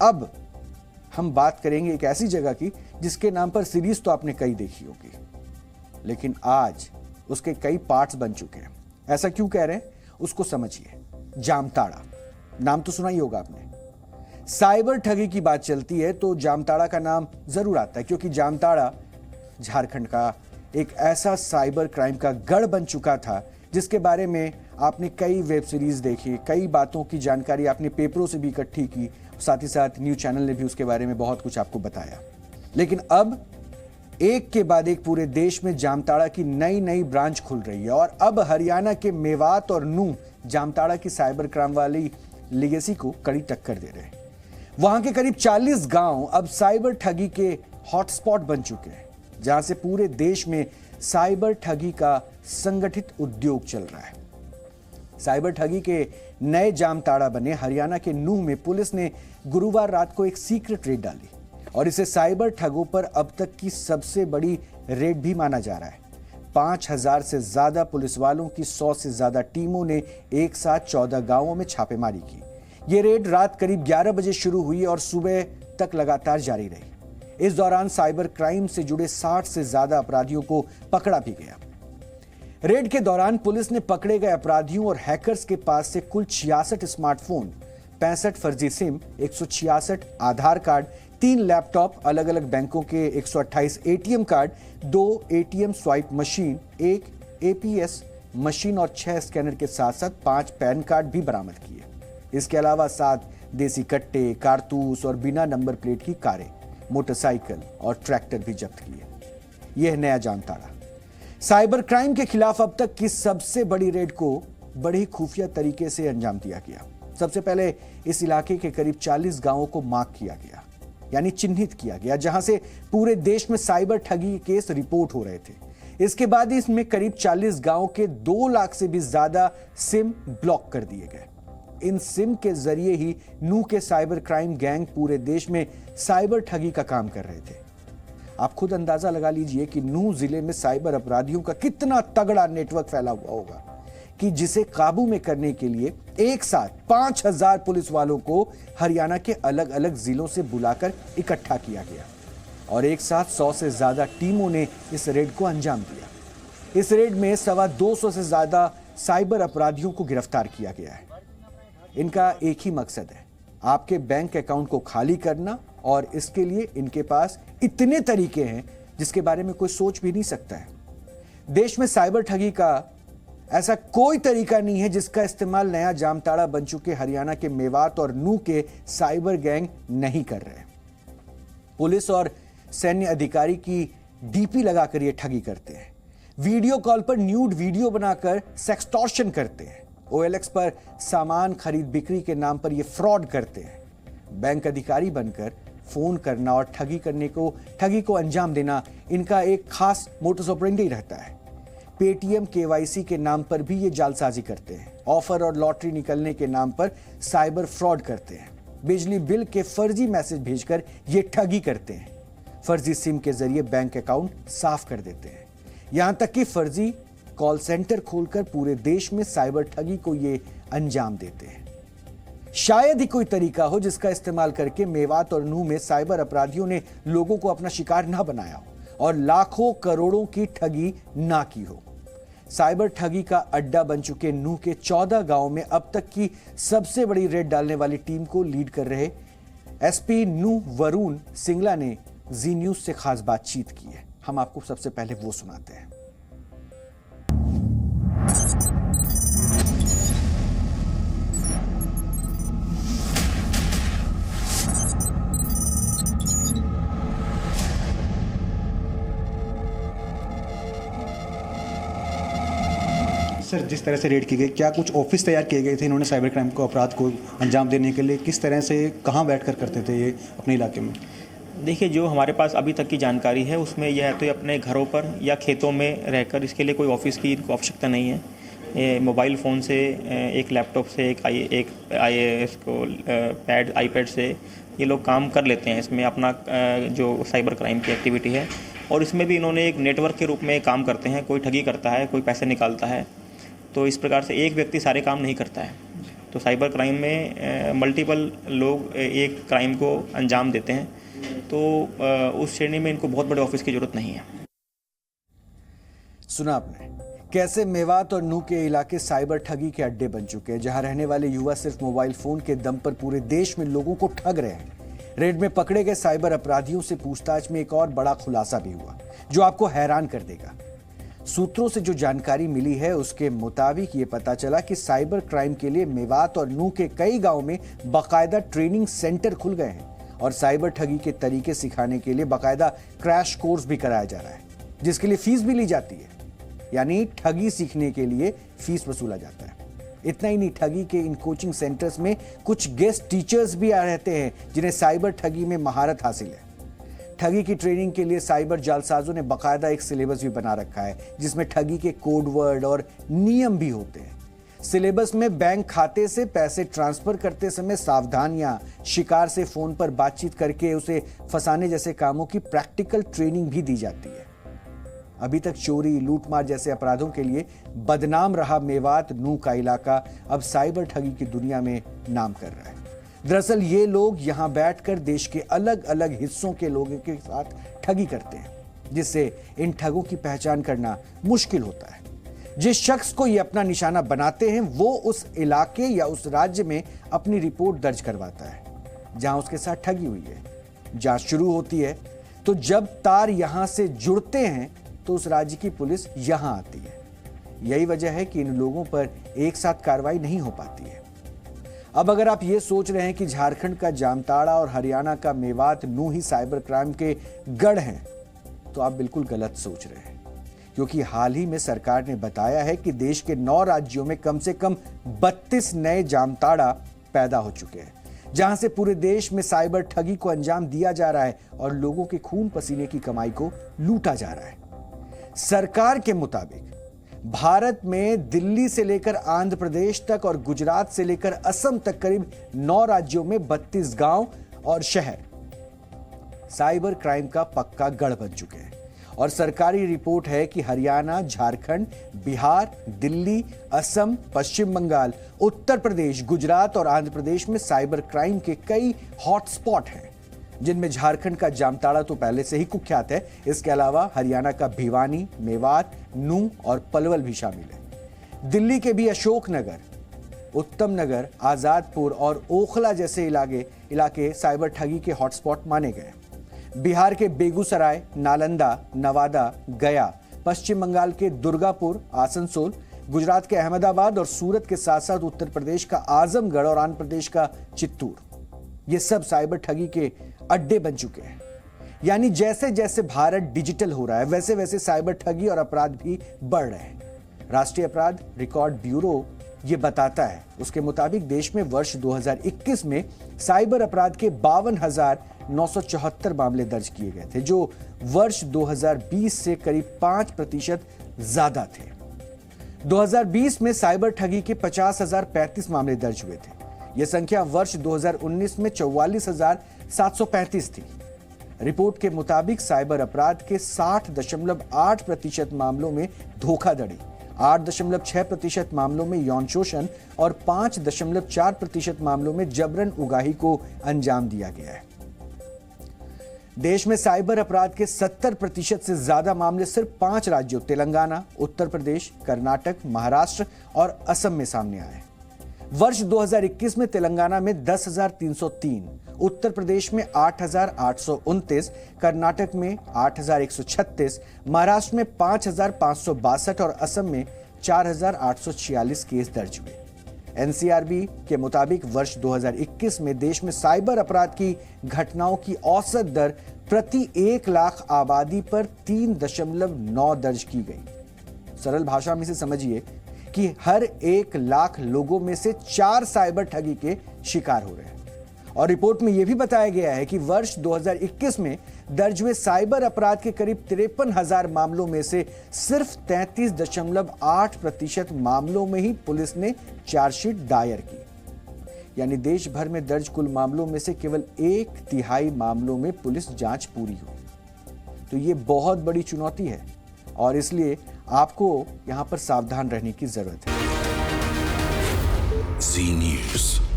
अब हम बात करेंगे एक ऐसी जगह की जिसके नाम पर सीरीज तो आपने कई देखी होगी, लेकिन आज उसके कई पार्ट्स बन चुके हैं। ऐसा क्यों कह रहे हैं उसको समझिए। जामताड़ा नाम तो सुना ही होगा आपने। साइबर ठगी की बात चलती है तो जामताड़ा का नाम जरूर आता है, क्योंकि जामताड़ा झारखंड का एक ऐसा साइबर क्राइम का गढ़ बन चुका था जिसके बारे में आपने कई वेब सीरीज देखी, कई बातों की जानकारी आपने पेपरों से भी इकट्ठी की, साथ ही साथ न्यूज चैनल ने भी उसके बारे में बहुत कुछ आपको बताया। लेकिन अब एक के बाद एक पूरे देश में जामताड़ा की नई नई ब्रांच खुल रही है और अब हरियाणा के मेवात और नूह जामताड़ा की साइबर क्राइम वाली लेगेसी को कड़ी टक्कर दे रहे हैं। वहां के करीब 40 गांव अब साइबर ठगी के हॉटस्पॉट बन चुके हैं, जहां से पूरे देश में साइबर ठगी का संगठित उद्योग चल रहा है। साइबर ठगी के नए जामताड़ा बने हरियाणा के नूह में पुलिस ने गुरुवार रात को एक सीक्रेट रेड डाली और इसे साइबर ठगों पर अब तक की सबसे बड़ी रेड भी माना जा रहा है। 5000 से ज्यादा पुलिस वालों की 100 से ज्यादा टीमों ने एक साथ 14 गांवों में छापेमारी की। ये रेड रात करीब 11 बजे शुरू हुई और सुबह तक लगातार जारी रही। इस दौरान साइबर क्राइम से जुड़े 60 से ज्यादा अपराधियों को पकड़ा भी गया। रेड के दौरान पुलिस ने पकड़े गए अपराधियों और हैकर्स के पास से कुल 66 स्मार्टफोन, 65 फर्जी सिम, 166 आधार कार्ड, 3 लैपटॉप, अलग अलग बैंकों के 128 ATM card, 2 ATM swipe machine, 1 APS machine और 6 स्कैनर के साथ साथ 5 पैन कार्ड भी बरामद किए। इसके अलावा 7 देसी कट्टे, कारतूस और बिना नंबर प्लेट की कारें, मोटरसाइकिल और ट्रैक्टर भी जब्त किए। यह नया जामताड़ा। साइबर क्राइम के खिलाफ अब तक की सबसे बड़ी रेड को बड़ी खुफिया तरीके से अंजाम दिया गया। सबसे पहले इस इलाके के करीब 40 गांवों को मार्क किया गया, यानी चिन्हित किया गया, जहां से पूरे देश में साइबर ठगी केस रिपोर्ट हो रहे थे। इसके बाद इसमें करीब 40 गांव के 2 लाख से भी ज्यादा सिम ब्लॉक कर दिए गए। इन सिम के जरिए ही नूह के साइबर क्राइम गैंग पूरे देश में साइबर ठगी का काम कर रहे थे। आप खुद अंदाजा लगा लीजिए कि नूह जिले में साइबर अपराधियों का कितना तगड़ा नेटवर्क फैला हुआ होगा कि जिसे काबू में करने के लिए एक साथ 5000 पुलिस वालों को हरियाणा के अलग अलग जिलों से बुलाकर इकट्ठा किया गया और एक साथ 100 से ज्यादा टीमों ने इस रेड को अंजाम दिया। इस रेड में 225 से ज्यादा साइबर अपराधियों को गिरफ्तार किया गया है। इनका एक ही मकसद है, आपके बैंक अकाउंट को खाली करना, और इसके लिए इनके पास इतने तरीके हैं जिसके बारे में कोई सोच भी नहीं सकता है। देश में साइबर ठगी का ऐसा कोई तरीका नहीं है जिसका इस्तेमाल नया जामताड़ा बन चुके हरियाणा के मेवात और नूह के साइबर गैंग नहीं कर रहे। पुलिस और सैन्य अधिकारी की डीपी लगाकर ये ठगी करते हैं। वीडियो कॉल पर न्यूड वीडियो बनाकर सेक्सटॉर्शन करते हैं। OLX पर सामान खरीद बिक्री के नाम पर ये फ्रॉड करते हैं। बैंक अधिकारी बनकर फोन करना और ठगी को अंजाम देना इनका एक खास मोटस ऑपरेंडी रहता है। पेटीएम KYC के नाम पर भी ये जालसाजी करते हैं। ऑफर और लॉटरी निकलने के नाम पर साइबर फ्रॉड करते हैं। बिजली बिल के फर्जी मैसेज भेजकर ये ठगी करते हैं। फर्जी सिम के जरिए बैंक अकाउंट साफ कर देते हैं। यहां तक कि फर्जी कॉल सेंटर खोलकर पूरे देश में साइबर ठगी को ये अंजाम देते हैं। शायद ही कोई तरीका हो जिसका इस्तेमाल करके मेवात और नूह में साइबर अपराधियों ने लोगों को अपना शिकार ना बनाया हो और लाखों करोड़ों की ठगी ना की हो। साइबर ठगी का अड्डा बन चुके नूह के 14 गांवों में अब तक की सबसे बड़ी रेड डालने वाली टीम को लीड कर रहे SP नूह वरुण सिंगला ने जी न्यूज से खास बातचीत की है। हम आपको सबसे पहले वो सुनाते हैं। सर, जिस तरह से रेड की गई, क्या कुछ ऑफिस तैयार किए गए थे इन्होंने साइबर क्राइम को, अपराध को अंजाम देने के लिए? किस तरह से, कहाँ बैठकर करते थे ये अपने इलाके में? देखिए, जो हमारे पास अभी तक की जानकारी है उसमें यह है तो ये अपने घरों पर या खेतों में रहकर, इसके लिए कोई ऑफिस की आवश्यकता नहीं है। ये मोबाइल फ़ोन से, एक लैपटॉप से, एक IAS को iPad से ये लोग काम कर लेते हैं। इसमें अपना जो साइबर क्राइम की एक्टिविटी है, और इसमें भी इन्होंने एक नेटवर्क के रूप में काम करते हैं। कोई ठगी करता है, कोई पैसे निकालता है, तो इस प्रकार से एक व्यक्ति सारे काम नहीं करता है। तो साइबर क्राइम में मल्टीपल लोग एक क्राइम को अंजाम देते हैं, तो उस श्रेणी में इनको बहुत बड़े ऑफिस की ज़रूरत नहीं है। सुना आपने कैसे मेवात और नूह के इलाके साइबर ठगी के अड्डे बन चुके हैं, जहां रहने वाले युवा सिर्फ मोबाइल फोन के दम पर पूरे देश में लोगों को ठग रहे हैं। रेड में पकड़े गए साइबर अपराधियों से पूछताछ में एक और बड़ा खुलासा भी हुआ जो आपको हैरान कर देगा। सूत्रों से जो जानकारी मिली है उसके मुताबिक ये पता चला कि साइबर क्राइम के लिए मेवात और नूह के कई गांवों में बाकायदा ट्रेनिंग सेंटर खुल गए हैं और साइबर ठगी के तरीके सिखाने के लिए बाकायदा क्रैश कोर्स भी कराया जा रहा है, जिसके लिए फीस भी ली जाती है। यानी ठगी सीखने के लिए फीस वसूला जाता है। इतना ही नहीं, ठगी के इन कोचिंग सेंटर्स में कुछ गेस्ट टीचर्स भी आ रहते हैं जिन्हें साइबर ठगी में महारत हासिल है। ठगी की ट्रेनिंग के लिए साइबर जालसाजों ने बाकायदा एक सिलेबस भी बना रखा है जिसमें ठगी के कोड वर्ड और नियम भी होते हैं। सिलेबस में बैंक खाते से पैसे ट्रांसफर करते समय सावधानियां, शिकार से फोन पर बातचीत करके उसे फंसाने जैसे कामों की प्रैक्टिकल ट्रेनिंग भी दी जाती है। अभी तक चोरी, लूटमार जैसे अपराधों के लिए बदनाम रहा मेवात नूह का इलाका अब साइबर ठगी की दुनिया में नाम कर रहा है। दरअसल ये लोग यहां बैठकर देश के अलग अलग हिस्सों के लोगों के साथ ठगी करते हैं, जिससे इन ठगों की पहचान करना मुश्किल होता है। जिस शख्स को ये अपना निशाना बनाते हैं वो उस इलाके या उस राज्य में अपनी रिपोर्ट दर्ज करवाता है जहां उसके साथ ठगी हुई है। जांच शुरू होती है तो जब तार यहां से जुड़ते हैं तो उस राज्य की पुलिस यहां आती है। यही वजह है कि इन लोगों पर एक साथ कार्रवाई नहीं हो पाती है। अब अगर आप ये सोच रहे हैं कि झारखंड का जामताड़ा और हरियाणा का मेवात नूह ही साइबर क्राइम के गढ़ हैं, तो आप बिल्कुल गलत सोच रहे हैं, क्योंकि हाल ही में सरकार ने बताया है कि देश के 9 राज्यों में कम से कम 32 नए जामताड़ा पैदा हो चुके हैं, जहां से पूरे देश में साइबर ठगी को अंजाम दिया जा रहा है और लोगों के खून पसीने की कमाई को लूटा जा रहा है। सरकार के मुताबिक भारत में दिल्ली से लेकर आंध्र प्रदेश तक और गुजरात से लेकर असम तक करीब 9 राज्यों में 32 गांव और शहर साइबर क्राइम का पक्का गढ़ बन चुके हैं। और सरकारी रिपोर्ट है कि हरियाणा, झारखंड, बिहार, दिल्ली, असम, पश्चिम बंगाल, उत्तर प्रदेश, गुजरात और आंध्र प्रदेश में साइबर क्राइम के कई हॉटस्पॉट हैं, जिनमें झारखंड का जामताड़ा तो पहले से ही कुख्यात है। इसके अलावा हरियाणा का भिवानी, मेवात, नूह और पलवल भी शामिल है। दिल्ली के भी अशोकनगर, उत्तम नगर, आजादपुर और ओखला जैसे इलाके साइबर ठगी के हॉटस्पॉट माने गए। बिहार के बेगूसराय, नालंदा, नवादा, गया, पश्चिम बंगाल के दुर्गापुर, आसनसोल, गुजरात के अहमदाबाद और सूरत के साथ साथ उत्तर प्रदेश का आजमगढ़ और आंध्र प्रदेश का चित्तूर, ये सब साइबर ठगी के अड्डे बन चुके हैं। यानी जैसे जैसे भारत डिजिटल हो रहा है वैसे वैसे साइबर ठगी और अपराध भी बढ़ रहे हैं। राष्ट्रीय अपराध रिकॉर्ड ब्यूरो ये बताता है, उसके मुताबिक देश में वर्ष 2021 में साइबर अपराध के 52,974 मामले दर्ज किए गए थे, जो वर्ष 2020 से करीब 5% ज्यादा थे। 2020 में साइबर ठगी के 50,035 मामले दर्ज हुए थे। यह संख्या वर्ष 2019 में 44,735 थी। रिपोर्ट के मुताबिक साइबर अपराध के 60.8% मामलों में धोखाधड़ी, 8.6% मामलों में यौन शोषण और 5.4% मामलों में जबरन उगाही को अंजाम दिया गया है। देश में साइबर अपराध के 70% से ज्यादा मामले सिर्फ 5 राज्यों तेलंगाना, उत्तर प्रदेश, कर्नाटक, महाराष्ट्र और असम में सामने आए। वर्ष 2021 में तेलंगाना में 10,303, उत्तर प्रदेश में 8,829, कर्नाटक में 8,136, महाराष्ट्र में 5,562 और असम में 4,846 केस दर्ज हुए। एनसीआरबी के मुताबिक वर्ष 2021 में देश में साइबर अपराध की घटनाओं की औसत दर प्रति 1 लाख आबादी पर 3.9 दर्ज की गई। सरल भाषा में इसे समझिए कि हर 1 लाख लोगों में से 4 साइबर ठगी के शिकार हो रहे हैं। और रिपोर्ट में यह भी बताया गया है कि वर्ष 2021 में दर्ज हुए साइबर अपराध के करीब 53,000 मामलों में से सिर्फ 33.8% मामलों में ही पुलिस ने चार्जशीट दायर की। यानी देश भर में दर्ज कुल मामलों में से केवल 1/3 मामलों में पुलिस जांच पूरी हुई। तो ये बहुत बड़ी चुनौती है और इसलिए आपको यहां पर सावधान रहने की जरूरत है। Zee News.